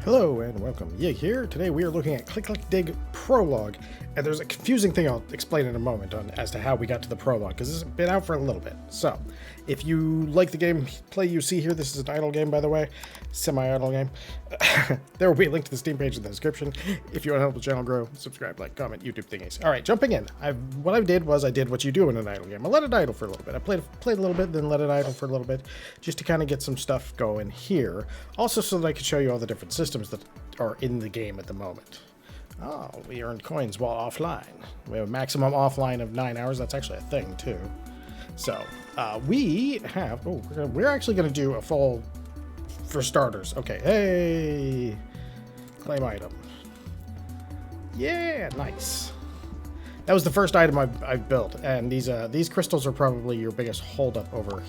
Hello and welcome. Yig here. Today we are looking at Click Click Dig Prologue, and there's a confusing thing I'll explain in a moment as to how we got to the prologue, because this has been out for a little bit. So, if you like the gameplay you see here, this is an idle game, by the way, semi-idle game. There will be a link to the Steam page in the description. If you want to help the channel grow, subscribe, like, comment, YouTube thingies. All right, jumping in. What I did was I did what you do in an idle game. I let it idle for a little bit. I played a little bit, then let it idle for a little bit, just to kind of get some stuff going here. Also, so that I could show you all the different systems that are in the game at the moment. Oh, we earned coins while offline. We have a maximum offline of 9 hours. That's actually a thing too. So we have. Oh, we're actually going to do a full for starters. Okay, hey, claim item. Yeah, nice. That was the first item I built, and these crystals are probably your biggest holdup over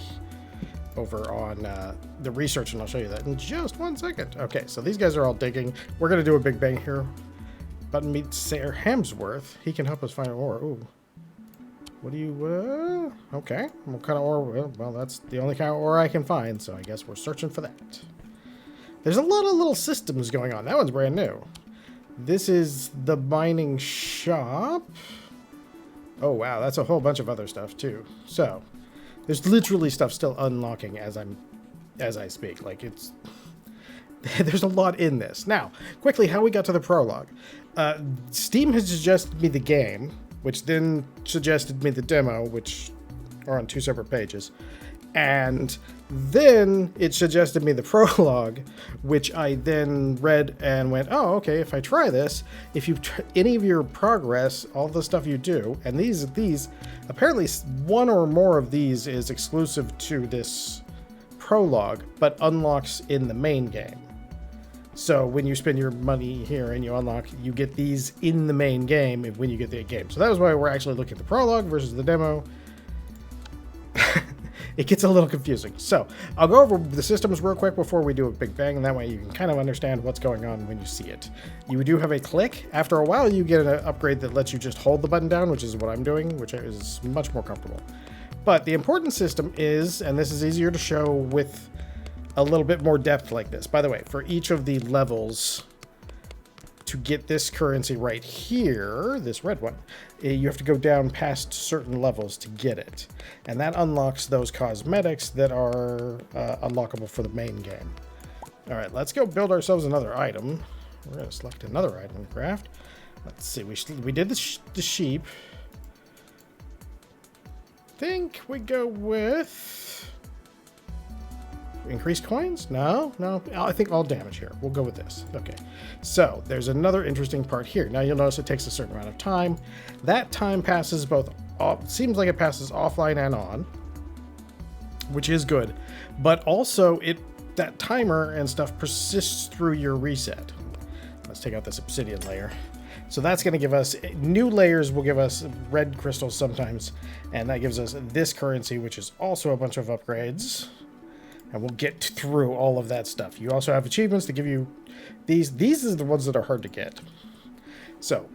on the research, and I'll show you that in just 1 second. Okay, so these guys are all digging. We're going to do a big bang here. Button meets Sir Hemsworth. He can help us find ore. Ooh. What do you... okay. What kind of ore? Well, that's the only kind of ore I can find, so I guess we're searching for that. There's a lot of little systems going on. That one's brand new. This is the mining shop. Oh, wow. That's a whole bunch of other stuff, too. So... there's literally stuff still unlocking as I speak. Like, it's... there's a lot in this. Now, quickly, how we got to the prologue. Steam has suggested me the game, which then suggested me the demo, which are on 2 separate pages. And then it suggested me the prologue, which I then read and went, oh, okay, if I try this, if you any of your progress, all the stuff you do, and these apparently one or more of these is exclusive to this prologue, but unlocks in the main game. So when you spend your money here and you unlock, you get these in the main game when you get the game. So that was why we're actually looking at the prologue versus the demo. It gets a little confusing. So I'll go over the systems real quick before we do a big bang, and that way you can kind of understand what's going on when you see it. You do have a click. After a while, you get an upgrade that lets you just hold the button down, which is what I'm doing, which is much more comfortable. But the important system is, and this is easier to show with a little bit more depth like this. By the way, for each of the levels, to get this currency right here, this red one, you have to go down past certain levels to get it. And that unlocks those cosmetics that are unlockable for the main game. All right, let's go build ourselves another item. We're going to select another item to craft. Let's see, we did the sheep. Think we go with... increased coins? No. I think all damage here. We'll go with this. Okay. So there's another interesting part here. Now you'll notice it takes a certain amount of time. That time passes seems like it passes offline and on, which is good. But also that timer and stuff persists through your reset. Let's take out this obsidian layer. So that's going to give us new layers, will give us red crystals sometimes. And that gives us this currency, which is also a bunch of upgrades. And we'll get through all of that stuff. You also have achievements to give you these. These are the ones that are hard to get. So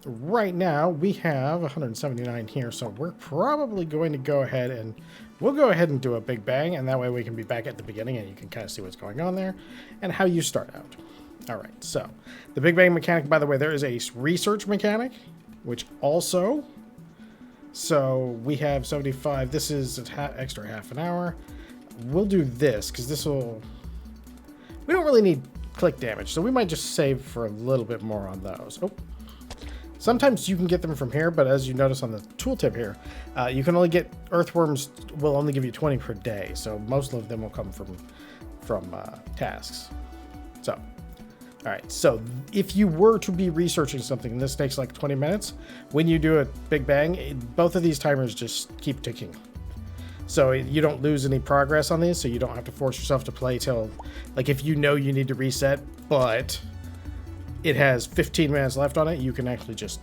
right now we have 179 here. So we're probably going to go ahead and we'll go ahead and do a big bang. And that way we can be back at the beginning and you can kind of see what's going on there and how you start out. All right. So the big bang mechanic, by the way, there is a research mechanic, which also, so we have 75. This is an extra half an hour. We'll do this because we don't really need click damage, so we might just save for a little bit more on those. Oh, sometimes you can get them from here, but as you notice on the tooltip here, you can only get earthworms will only give you 20 per day, so most of them will come from tasks. So, all right, so if you were to be researching something, and this takes like 20 minutes, when you do a big bang, both of these timers just keep ticking. So you don't lose any progress on these, so you don't have to force yourself to play till, like if you know you need to reset, but it has 15 minutes left on it, you can actually just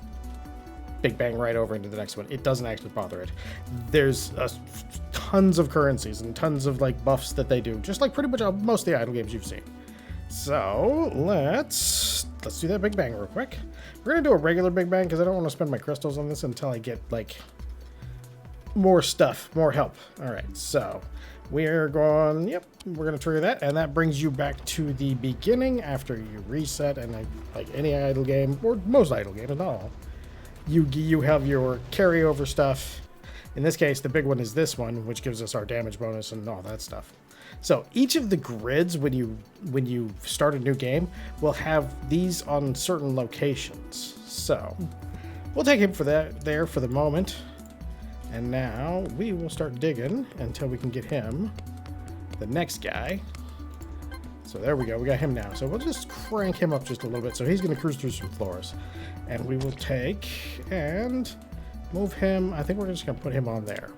big bang right over into the next one. It doesn't actually bother it. There's tons of currencies and tons of like buffs that they do, just like pretty much most of the idle games you've seen. So let's do that big bang real quick. We're gonna do a regular big bang because I don't want to spend my crystals on this until I get like more stuff, more help. All right, so we're going, yep, we're going to trigger that, and that brings you back to the beginning after you reset. And like any idle game, or most idle games, not all, you have your carryover stuff. In this case, the big one is this one, which gives us our damage bonus and all that stuff. So each of the grids, when you start a new game, will have these on certain locations. So we'll take him for that there for the moment. And now we will start digging until we can get him, the next guy. So there we go. We got him now. So we'll just crank him up just a little bit. So he's going to cruise through some floors. And we will take and move him. I think we're just going to put him on there.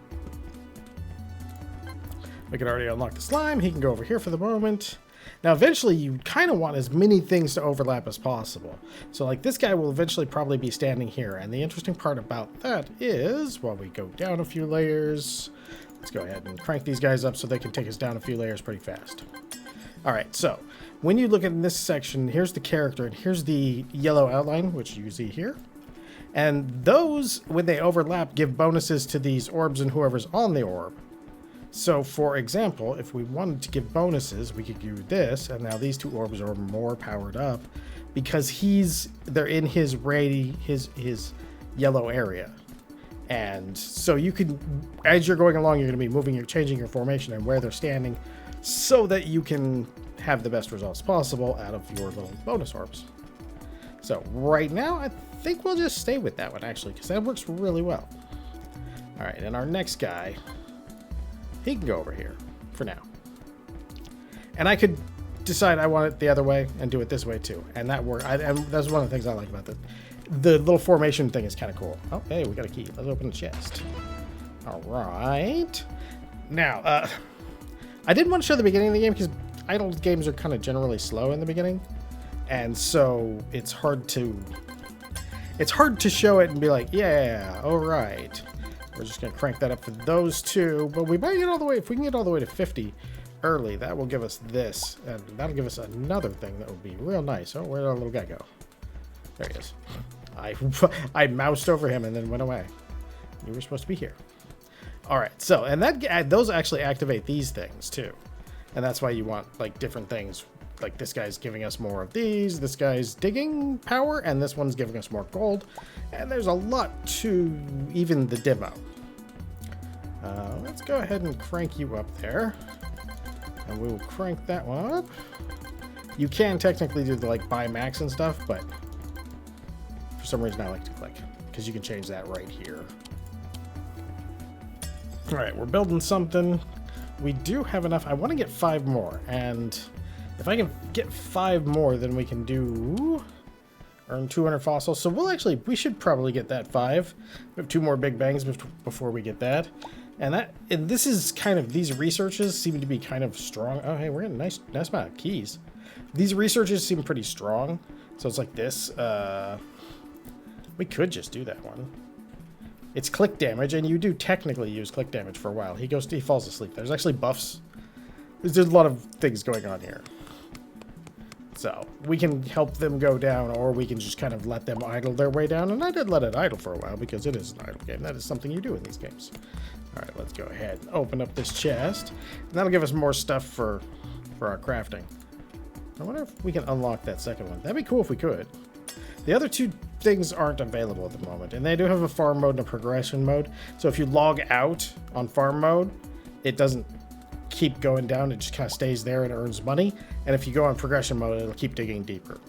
We can already unlock the slime. He can go over here for the moment. Now, eventually, you kind of want as many things to overlap as possible. So, like, this guy will eventually probably be standing here. And the interesting part about that is, while we go down a few layers, let's go ahead and crank these guys up so they can take us down a few layers pretty fast. All right, so when you look at this section, here's the character, and here's the yellow outline, which you see here. And those, when they overlap, give bonuses to these orbs and whoever's on the orb. So, for example, if we wanted to give bonuses, we could do this, and now these two orbs are more powered up because they're in his yellow area. And so you can, as you're going along, you're going to be moving, you're changing your formation and where they're standing so that you can have the best results possible out of your little bonus orbs. So right now, I think we'll just stay with that one, actually, because that works really well. All right, and our next guy, he can go over here for now. And I could decide I want it the other way and do it this way too. And that works. And that's one of the things I like about it. The little formation thing is kind of cool. Oh, hey, we got a key. Let's open the chest. All right. Now, I didn't want to show the beginning of the game because idle games are kind of generally slow in the beginning. And so it's hard to show it and be like, yeah, all right. We're just going to crank that up for those two, but we might get all the way, if we can get all the way to 50 early, that will give us this, and that'll give us another thing that would be real nice. Oh, where'd our little guy go? There he is. I moused over him and then went away. You were supposed to be here. All right, so, and those actually activate these things too. And that's why you want, like, different things. Like, this guy's giving us more of these, this guy's digging power, and this one's giving us more gold. And there's a lot to even the demo. Let's go ahead and crank you up there. And we will crank that one up. You can technically do the, like, buy max and stuff, but for some reason I like to click, because you can change that right here. All right, we're building something. We do have enough. I want to get 5 more, and if I can get 5 more, then we can earn 200 fossils. So we should probably get that 5. We have 2 more big bangs before we get that. And this is kind of, these researches seem to be kind of strong. Oh, hey, we're getting a nice amount of keys. These researches seem pretty strong. So it's like this. We could just do that one. It's click damage, and you do technically use click damage for a while. He falls asleep. There's actually buffs. There's a lot of things going on here. So we can help them go down, or we can just kind of let them idle their way down. And I did let it idle for a while because it is an idle game. That is something you do in these games. All right, let's go ahead and open up this chest. And that'll give us more stuff for our crafting. I wonder if we can unlock that second one. That'd be cool if we could. The other 2 things aren't available at the moment, and they do have a farm mode and a progression mode. So if you log out on farm mode, it doesn't keep going down. It just kind of stays there and earns money. And if you go on progression mode, it'll keep digging deeper.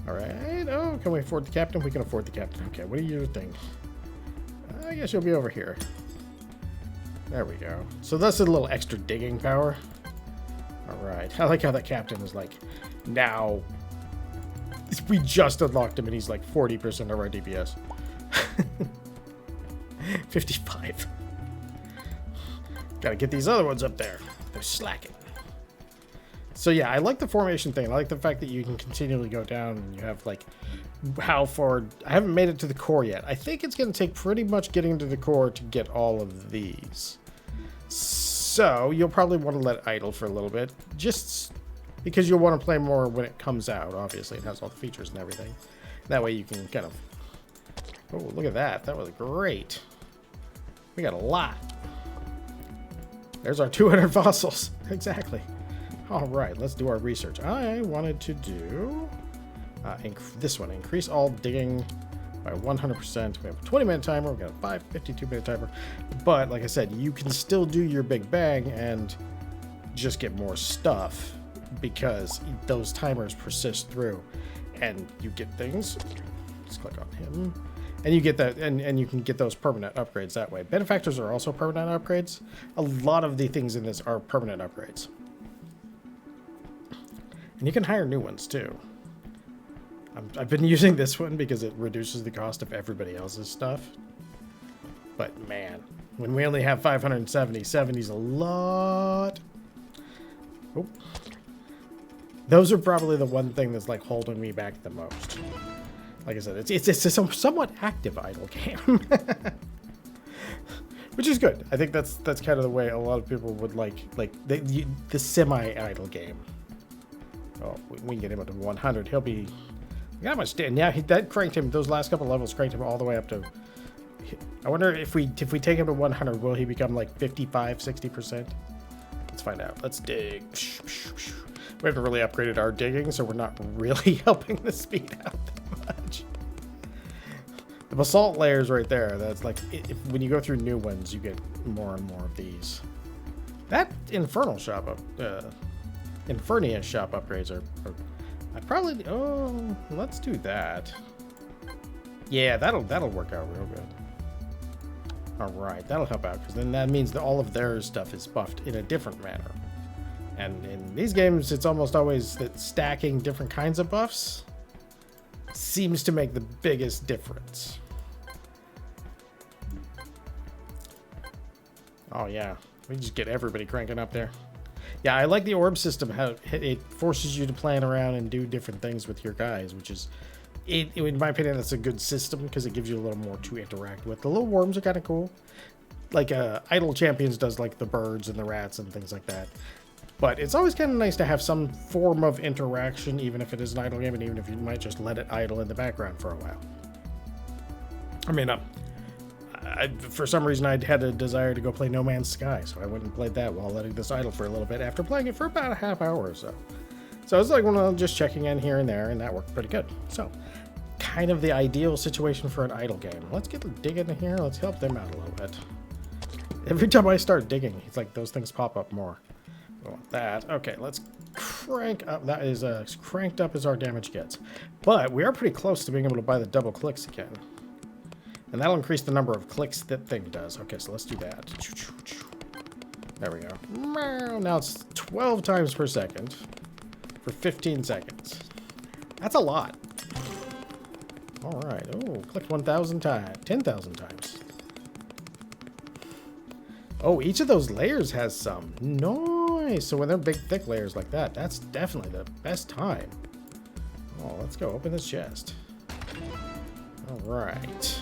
All right. Oh, can we afford the captain? We can afford the captain. Okay, what do you think? I guess you'll be over here. There we go. So that's a little extra digging power. All right. I like how that captain is like, now we just unlocked him and he's like 40% of our DPS. 55. Gotta get these other ones up there. They're slacking. So yeah, I like the formation thing. I like the fact that you can continually go down and you have like how far. I haven't made it to the core yet. I think it's going to take pretty much getting to the core to get all of these. So you'll probably want to let it idle for a little bit, just because you'll want to play more when it comes out. Obviously, it has all the features and everything. That way you can kind of. Oh, look at that. That was great. We got a lot. There's our 200 fossils. Exactly. All right, let's do our research. I wanted to do this one. Increase all digging by 100%. We have a 20-minute timer. We've got a 52-minute timer. But like I said, you can still do your big bang and just get more stuff because those timers persist through. And you get things. Let's click on him. And you get that, and you can get those permanent upgrades that way. Benefactors are also permanent upgrades. A lot of the things in this are permanent upgrades. And you can hire new ones too. I've been using this one because it reduces the cost of everybody else's stuff. But man, when we only have 570, 70's a lot. Oh. Those are probably the one thing that's like holding me back the most. Like I said, it's a somewhat active idle game, which is good. I think that's kind of the way a lot of people would like the semi-idle game. Oh, we can get him up to 100. He'll be got much. Yeah, that cranked him. Those last couple levels cranked him all the way up to. I wonder if we take him to 100, will he become like 55, 60%? Let's find out. Let's dig. We haven't really upgraded our digging, so we're not really helping the speed out that much. The basalt layers right there, that's like, when you go through new ones, you get more and more of these. That Infernal shop Infernia shop upgrades are I'd probably, let's do that. Yeah, that'll work out real good. All right, that'll help out, because then that means that all of their stuff is buffed in a different manner. And in these games, it's almost always that stacking different kinds of buffs seems to make the biggest difference. Oh yeah, we just get everybody cranking up there. Yeah, I like the orb system, how it forces you to plan around and do different things with your guys, which is, in my opinion, that's a good system because it gives you a little more to interact with. The little worms are kind of cool. Like Idle Champions does like the birds and the rats and things like that. But it's always kind of nice to have some form of interaction, even if it is an idle game, and even if you might just let it idle in the background for a while. I mean, for some reason, I had a desire to go play No Man's Sky, so I went and played that while letting this idle for a little bit after playing it for about a half hour or so. So it's like, well, just checking in here and there, and that worked pretty good. So, kind of the ideal situation for an idle game. Let's get digging in here. Let's help them out a little bit. Every time I start digging, it's like those things pop up more. We want that. Okay, let's crank up. That is as cranked up as our damage gets. But we are pretty close to being able to buy the double clicks again. And that'll increase the number of clicks that thing does. Okay, so let's do that. There we go. Now it's 12 times per second for 15 seconds. That's a lot. All right. Oh, clicked 1,000 times. 10,000 times. Oh, each of those layers has some. Nice. So when they're big, thick layers like that, that's definitely the best time. Oh, let's go open this chest. All right.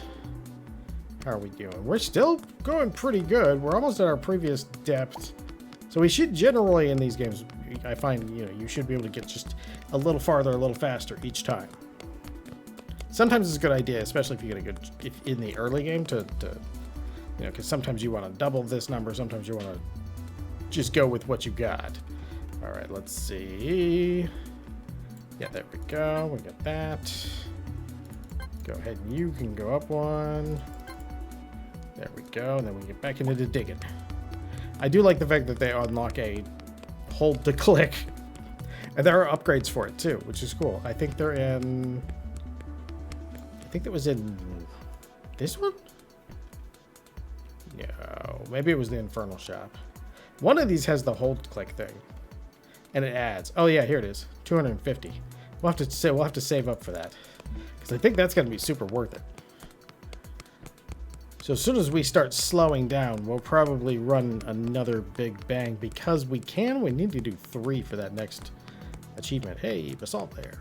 How are we doing? We're still going pretty good. We're almost at our previous depth. So we should generally, in these games, I find, you should be able to get just a little farther, a little faster each time. Sometimes it's a good idea, especially if you get a good, in the early game to because sometimes you want to double this number, sometimes you want to just go with what you got. All right, let's see. Yeah, there we go. We got that. Go ahead and you can go up one. There we go. And then we get back into the digging. I do like the fact that they unlock a hold to click. And there are upgrades for it too, which is cool. I think they're in... I think that was in this one? No, maybe it was the Infernal shop. One of these has the hold click thing. And it adds. Oh yeah, here it is. 250. We'll have to save up for that. Because I think that's going to be super worth it. So as soon as we start slowing down, we'll probably run another big bang. Because we need to do 3 for that next achievement. Hey, basalt there.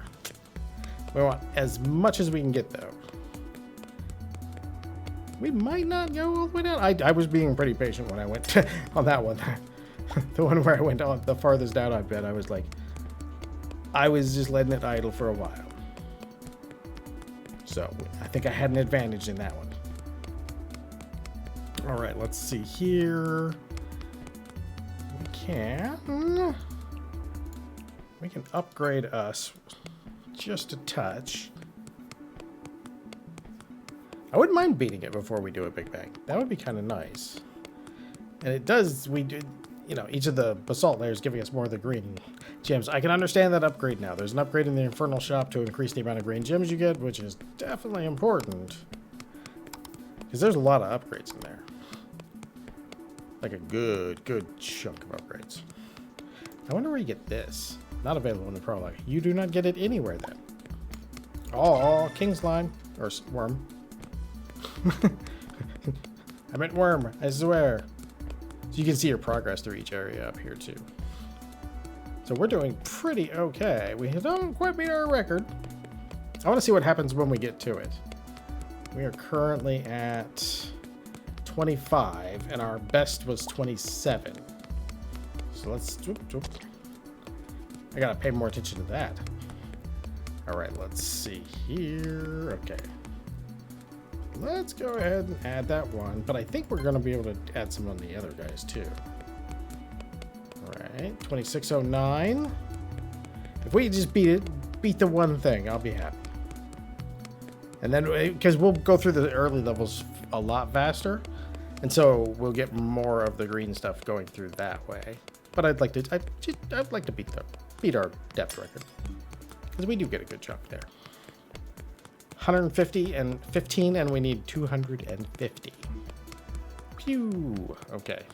We want as much as we can get, though. We might not go all the way down. I was being pretty patient when I went on that one. The one where I went on the farthest down I've been, I was like... I was just letting it idle for a while. So, I think I had an advantage in that one. Alright, let's see here. can upgrade us just a touch. I wouldn't mind beating it before we do a Big Bang. That would be kind of nice. And it does, we do, you know, each of the basalt layers giving us more of the green gems. I can understand that upgrade now. There's an upgrade in the Infernal Shop to increase the amount of green gems you get, which is definitely important. Because there's a lot of upgrades in there. Like a good chunk of upgrades. I wonder where you get this. Not available in the prologue. You do not get it anywhere then. Oh, King's Line. Or Worm. I meant Worm, I swear. So you can see your progress through each area up here too. So we're doing pretty okay. We don't quite beat our record. I want to see what happens when we get to it. We are currently at 25 and our best was 27. So let's... I gotta pay more attention to that. Alright, let's see here. Okay. Let's go ahead and add that one, but I think we're going to be able to add some on the other guys too. Alright, 2609. If we just beat the one thing, I'll be happy. And then, because we'll go through the early levels a lot faster, and so we'll get more of the green stuff going through that way. But I'd like to beat our depth record, because we do get a good chunk there. 150 and 15, and we need 250. Pew. Okay.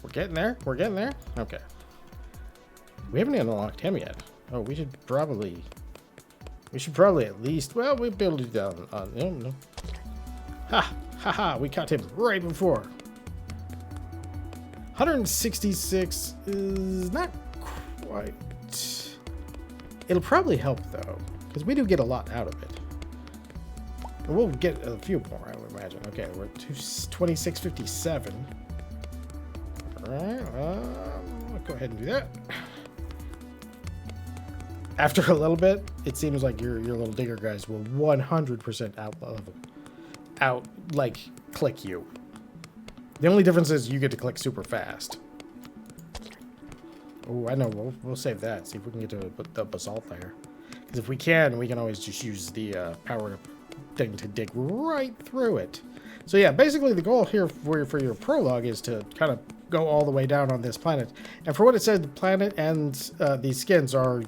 We're getting there. We're getting there. Okay. We haven't even unlocked him yet. Oh, we should probably at least, well, we'll be able to do that on no. Ha, we caught him right before. 166 is not quite. It'll probably help though, because we do get a lot out of it. And we'll get a few more, I would imagine. Okay, we're at 2657. Alright, let's go ahead and do that. After a little bit, it seems like your little digger guys will 100% click you. The only difference is you get to click super fast. Oh, I know. We'll save that. See if we can get to the basalt layer. Because if we can always just use the power thing to dig right through it. So yeah, basically the goal here for your prologue is to kind of go all the way down on this planet. And for what it said, the planet and these skins are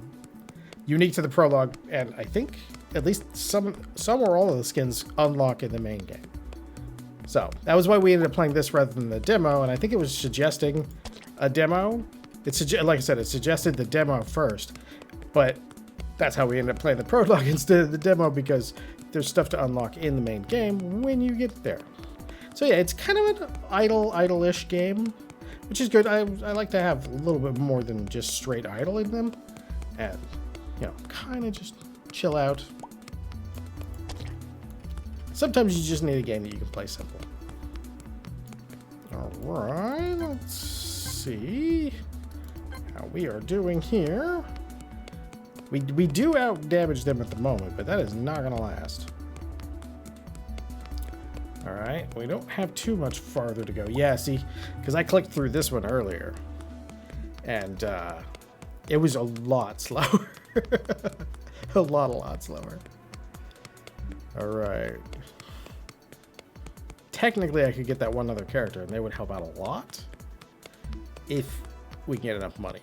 unique to the prologue, and I think at least some or all of the skins unlock in the main game. So that was why we ended up playing this rather than the demo, and I think it was suggesting a demo. Like I said, it suggested the demo first, but that's how we ended up playing the prologue instead of the demo, because there's stuff to unlock in the main game when you get there. So yeah, it's kind of an idle-ish game, which is good. I like to have a little bit more than just straight idle in them, and you know, kind of just chill out. Sometimes you just need a game that you can play simple. Alright, let's see how we are doing here. We do out damage them at the moment, but that is not going to last. Alright, we don't have too much farther to go. Yeah, see, because I clicked through this one earlier, and it was a lot slower. a lot slower. Alright. Technically, I could get that one other character, and they would help out a lot if we can get enough money.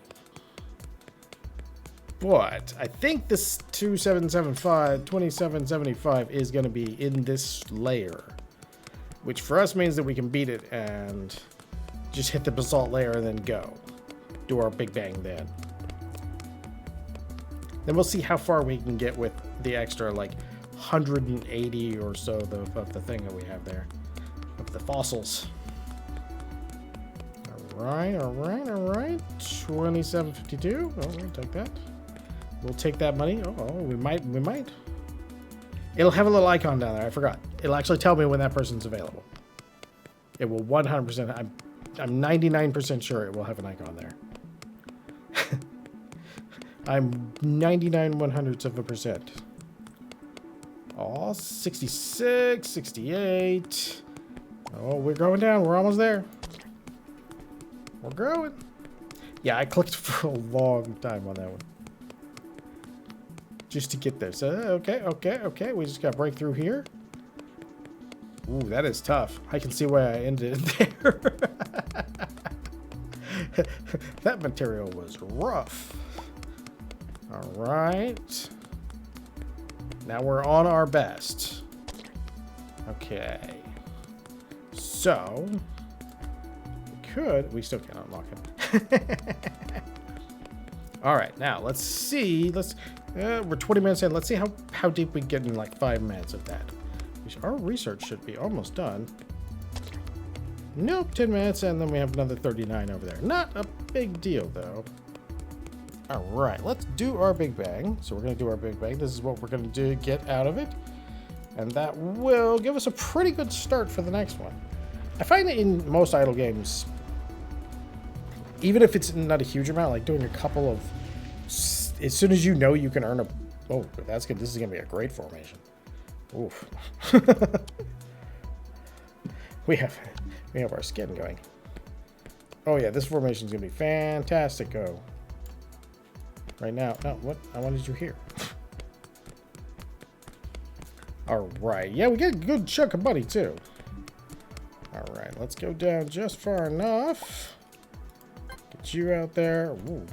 But I think this 2775 is going to be in this layer, which for us means that we can beat it and just hit the basalt layer and then go. Do our big bang then. Then we'll see how far we can get with the extra, like, 180 or so of the thing that we have there. Of the fossils. Alright. 2752. Oh, we'll take that. We'll take that money. Oh, we might. It'll have a little icon down there. I forgot. It'll actually tell me when that person's available. It will 100%. I'm 99% sure it will have an icon there. I'm 99/100%. Oh, 66, 68. Oh, we're going down. We're almost there. We're growing. Yeah, I clicked for a long time on that one. Just to get there. So, okay. We just got to break through here. Ooh, that is tough. I can see why I ended it there. That material was rough. All right. Now we're on our best. Okay. So, we still can't unlock him. All right, now let's see. We're 20 minutes in. Let's see how deep we get in like 5 minutes of that. Our research should be almost done. Nope, 10 minutes, and then we have another 39 over there. Not a big deal, though. All right, let's do our Big Bang. So we're going to do our Big Bang. This is what we're going to do, get out of it. And that will give us a pretty good start for the next one. I find that in most idle games, even if it's not a huge amount, like doing a couple of... As soon as you know you can earn a... Oh, that's good. This is going to be a great formation. Oof. we have our skin going. Oh yeah, this formation is gonna be fantastic. Go right now. No, what? I wanted you here. All right. Yeah, we get a good chunk of money too. All right, let's go down just far enough. Get you out there. Ooh.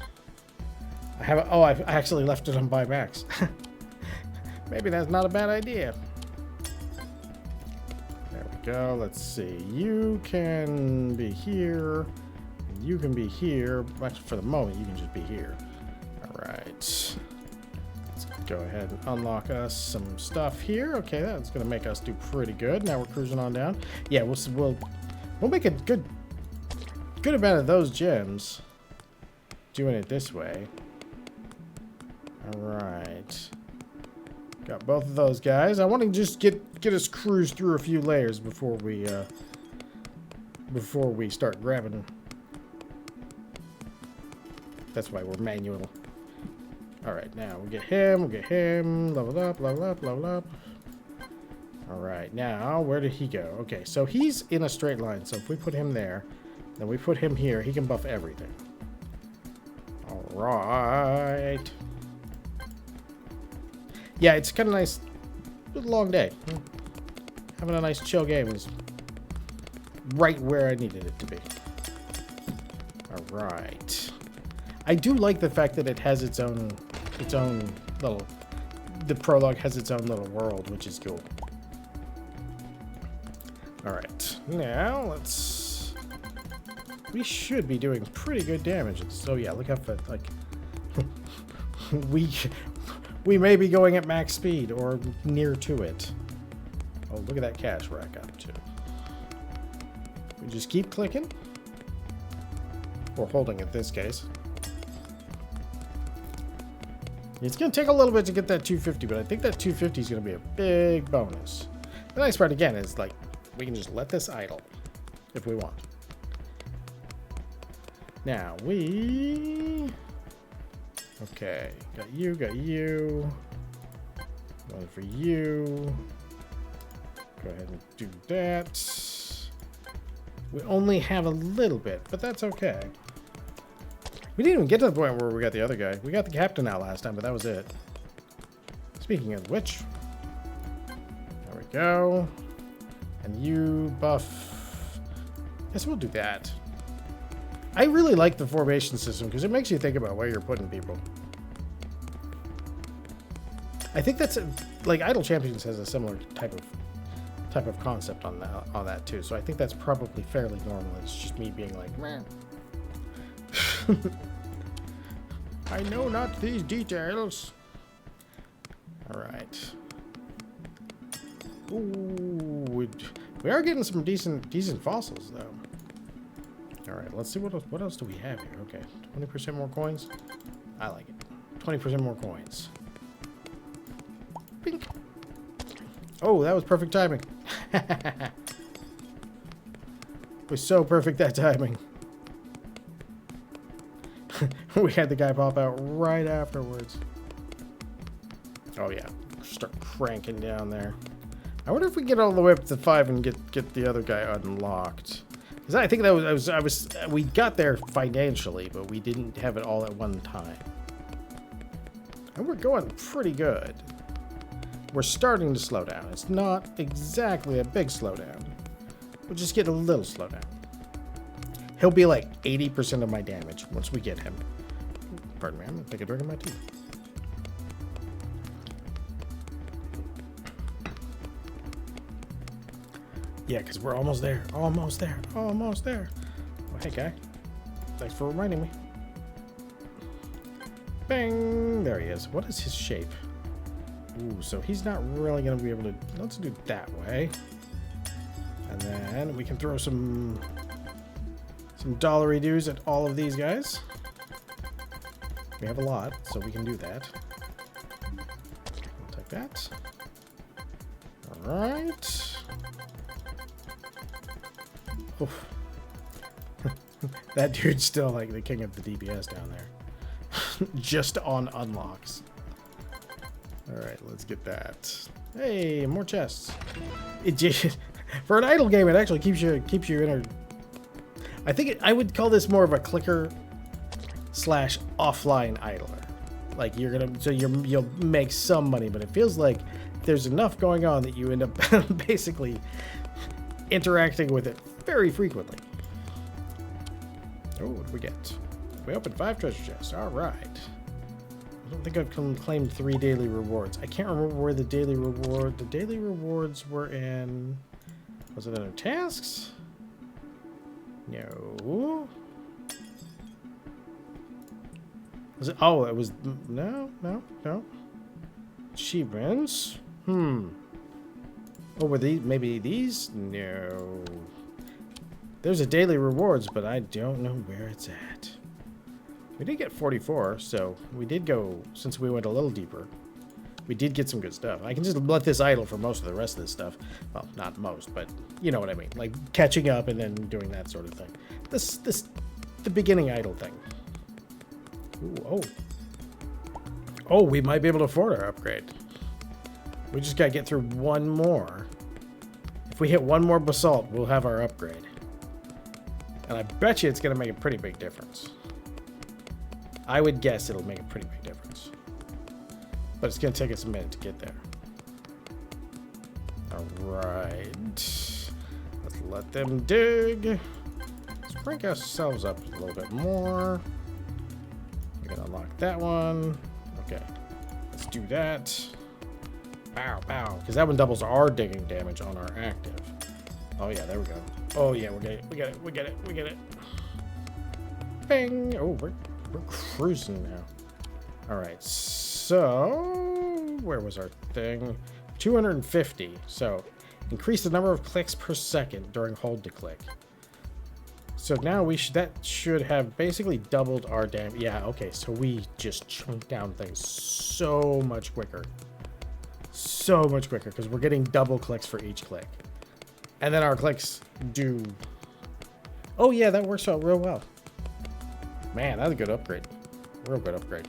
I actually left it on buy max. Maybe that's not a bad idea. There we go. Let's see. You can be here. And you can be here. But for the moment, you can just be here. All right. Let's go ahead and unlock us some stuff here. Okay, that's going to make us do pretty good. Now we're cruising on down. Yeah, we'll make a good amount of those gems doing it this way. All right. Got both of those guys. I want to just get us cruise through a few layers before we start grabbing. That's why we're manual. All right, now we get him. Level up. All right, now where did he go? Okay, so he's in a straight line. So if we put him there, then we put him here, he can buff everything. All right. Yeah, it's kind of nice. It was a long day. Having a nice chill game is right where I needed it to be. All right. I do like the fact that it has its own little... The prologue has its own little world, which is cool. All right. Now, let's... We should be doing pretty good damage. So, yeah, look how fast, like... We may be going at max speed or near to it. Oh, look at that cash rack up too. We just keep clicking. Or holding in this case. It's going to take a little bit to get that 250, but I think that 250 is going to be a big bonus. The nice part again is like we can just let this idle if we want. Now we... Okay, got you. One for you. Go ahead and do that. We only have a little bit, but that's okay. We didn't even get to the point where we got the other guy. We got the captain out last time, but that was it. Speaking of which, there we go. And you buff. Guess we'll do that. I really like the formation system because it makes you think about where you're putting people. I think that's like Idle Champions has a similar type of concept on that too. So I think that's probably fairly normal. It's just me being like, man. I know not these details. All right. Ooh, we are getting some decent fossils though. All right, let's see what else do we have here? Okay, 20% more coins. I like it. 20% more coins. Bink. Oh, that was perfect timing. It was so perfect that timing. We had the guy pop out right afterwards. Oh yeah, start cranking down there. I wonder if we get all the way up to 5 and get the other guy unlocked. Because I think that was we got there financially, but we didn't have it all at one time. And we're going pretty good. We're starting to slow down. It's not exactly a big slowdown. We'll just get a little slowdown. He'll be like 80% of my damage once we get him. Pardon me, I'm gonna take a drink of my tea. Yeah, because we're almost there. Almost there. Almost there. Oh, hey, guy. Thanks for reminding me. Bang! There he is. What is his shape? Ooh, so he's not really going to be able to... Let's do it that way. And then we can throw some dollary dues at all of these guys. We have a lot, so we can do that. I'll take that. Alright. That dude's still like the king of the DPS down there. Just on unlocks. Alright, let's get that. Hey, more chests. For an idle game, it actually keeps you in a... I think I would call this more of a clicker slash offline idler. Like you'll make some money, but it feels like there's enough going on that you end up basically interacting with it very frequently. Oh, what do we get? We opened 5 treasure chests. All right. I don't think I've claimed 3 daily rewards. I can't remember where the daily rewards were in. Was it under tasks? No. Was it? Oh, it was. No. Achievements. Oh, were these? Maybe these? No. There's a daily rewards, but I don't know where it's at. We did get 44, so we did go, since we went a little deeper, we did get some good stuff. I can just let this idle for most of the rest of this stuff. Well, not most, but you know what I mean. Like catching up and then doing that sort of thing. The beginning idle thing. Ooh, oh, we might be able to afford our upgrade. We just gotta get through one more. If we hit one more basalt, we'll have our upgrade. And I bet you it's gonna make a pretty big difference. I would guess it'll make a pretty big difference. But it's going to take us a minute to get there. Alright. Let's let them dig. Let's crank ourselves up a little bit more. We're going to unlock that one. Okay. Let's do that. Bow, bow. Because that one doubles our digging damage on our active. Oh yeah, there we go. Oh yeah, we get it. Bang! Oh, we're cruising now. Alright, so where was our thing? 250. So increase the number of clicks per second during hold to click. So now that should have basically doubled our damage. Yeah, okay, so we just chunk down things so much quicker. So much quicker, because we're getting double clicks for each click. And then our clicks do... Oh yeah, that works out real well. Man, that's a good upgrade. Real good upgrade.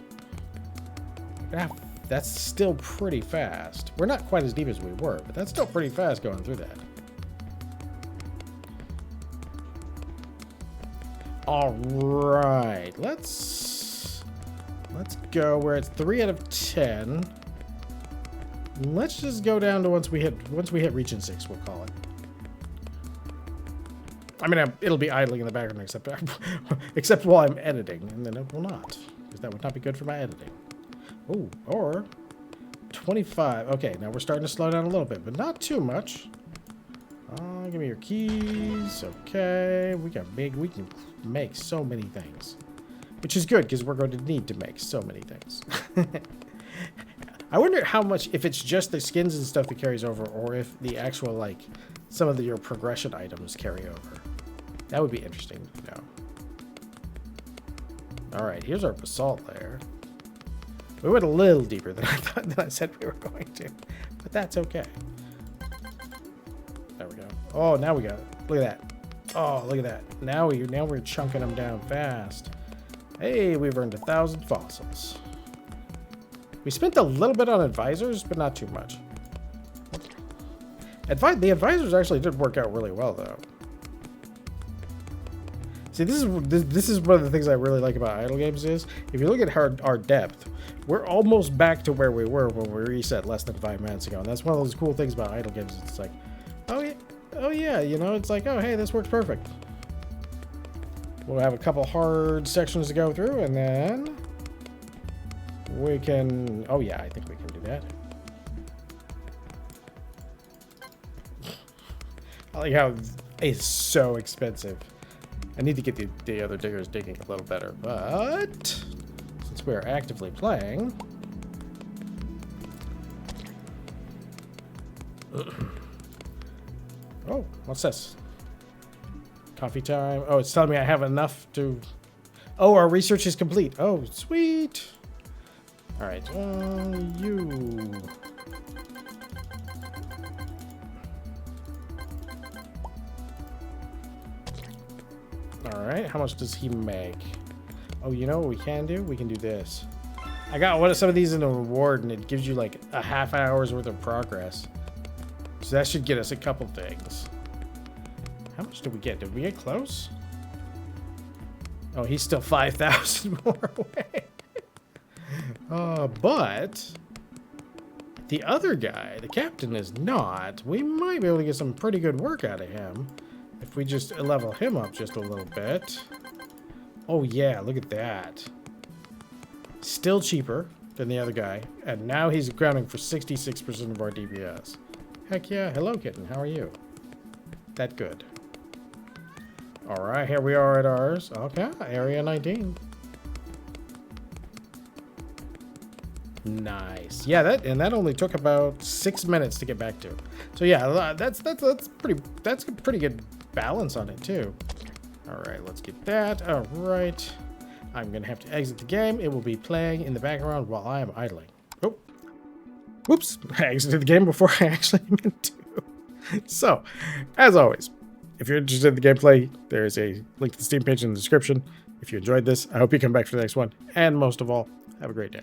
Yeah, that's still pretty fast. We're not quite as deep as we were, but that's still pretty fast going through that. All right, let's go where it's 3 out of 10. Let's just go down to once we hit region 6, we'll call it. I mean, it'll be idling in the background except while I'm editing, and then it will not, because that would not be good for my editing. Oh, or 25. Okay, now we're starting to slow down a little bit, but not too much. Give me your keys. Okay, we can make so many things, which is good because we're going to need to make so many things. I wonder how much, if it's just the skins and stuff that carries over, or if the actual, like, some of your progression items carry over. That would be interesting to know. Alright, here's our basalt layer. We went a little deeper than I said we were going to, but that's okay. There we go. Oh, now we got it. Look at that. Oh, look at that. Now we're chunking them down fast. Hey, we've earned 1,000 fossils. We spent a little bit on advisors, but not too much. The advisors actually did work out really well, though. See, this is one of the things I really like about idle games is if you look at our depth, we're almost back to where we were when we reset less than 5 minutes ago. And that's one of those cool things about idle games. It's like, oh yeah, you know, it's like, oh hey, this works perfect. We'll have a couple hard sections to go through, and then we can. Oh yeah, I think we can do that. I like how it's so expensive. I need to get the other diggers digging a little better, but since we are actively playing, oh, what's this? Coffee time. Oh, it's telling me I have enough to. Oh, our research is complete. Oh, sweet. All right, you. All right, how much does he make? Oh, you know what we can do? We can do this. I got some of these in a reward, and it gives you like a half hour's worth of progress. So that should get us a couple things. How much did we get? Did we get close? Oh, he's still 5,000 more away. But the other guy, the captain, is not. We might be able to get some pretty good work out of him. If we just level him up just a little bit. Oh yeah, look at that. Still cheaper than the other guy. And now he's accounting for 66% of our DPS. Heck yeah. Hello, kitten. How are you? That good. Alright, here we are at ours. Okay, area 19. Nice. Yeah, that only took about 6 minutes to get back to. So yeah, that's a pretty good balance on it too. All right, let's get that. All right, I'm gonna have to exit the game. It will be playing in the background while I am idling. Oh, whoops! I exited the game before I actually meant to. So, as always, if you're interested in the gameplay, there is a link to the Steam page in the description. If you enjoyed this, I hope you come back for the next one. And most of all, have a great day.